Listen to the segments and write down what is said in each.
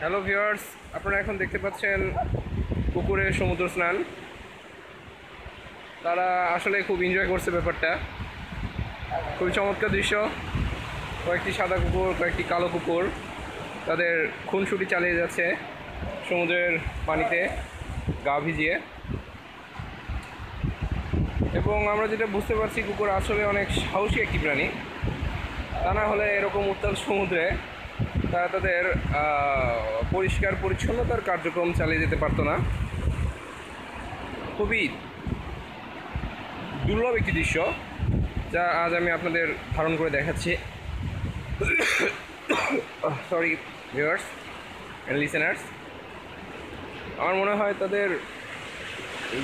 Hello viewers, আপনারা এখন দেখতে পাচ্ছেন পুকুরে সমুদ্র স্নান। তারা আসলে খুব এনজয় করছে ব্যাপারটা। খুবই চমৎকার দৃশ্য। কয়েকটি সাদা কুকুর, কয়েকটি কালো কুকুর তাদের খুনসুটি চালিয়ে যাচ্ছে সমুদ্রের পানিতে গা ভিজিয়ে। এবং আমরা যেটা বুঝতে পারছি, কুকুর আসলে অনেক সাহসী একটি প্রাণী। তা না হলে এরকম উত্তাল সমুদ্রে তারা তাদের পরিষ্কার পরিচ্ছন্নতার কার্যক্রম চালিয়ে যেতে পারতো না। খুবই দুর্লভ একটি দৃশ্য যা আজ আমি আপনাদের ধারণ করে দেখাচ্ছি। সরি ভিউয়ার্স অ্যান্ড লিসেনার্স, আমার মনে হয় তাদের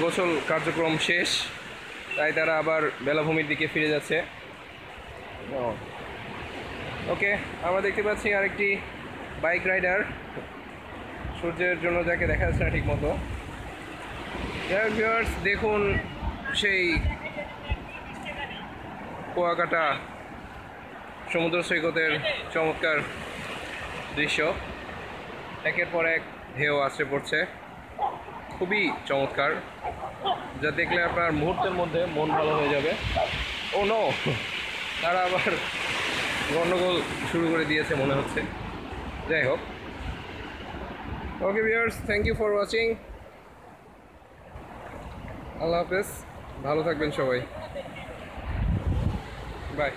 গোসল কার্যক্রম শেষ, তাই তারা আবার বেলাভূমির দিকে ফিরে যাচ্ছে। ওকে, আমরা দেখতে পাচ্ছি আরেকটি বাইক রাইডার, সূর্যের জন্য যাকে দেখা যাচ্ছে না ঠিক মতো। ভিউয়ার্স, দেখুন সেই কুয়াকাটা সমুদ্র সৈকতের চমৎকার দৃশ্য। একের পর এক ঢেউ আসে পড়ছে, খুবই চমৎকার, যা দেখলে আপনার মুহূর্তের মধ্যে মন ভালো হয়ে যাবে। ও নো, তারা আবার গন্ডগোল শুরু করে দিয়েছে মনে হচ্ছে। যাই হোক, okay viewers, thank you for watching. আল্লাহ হাফেজ, ভালো থাকবেন সবাই, বাই।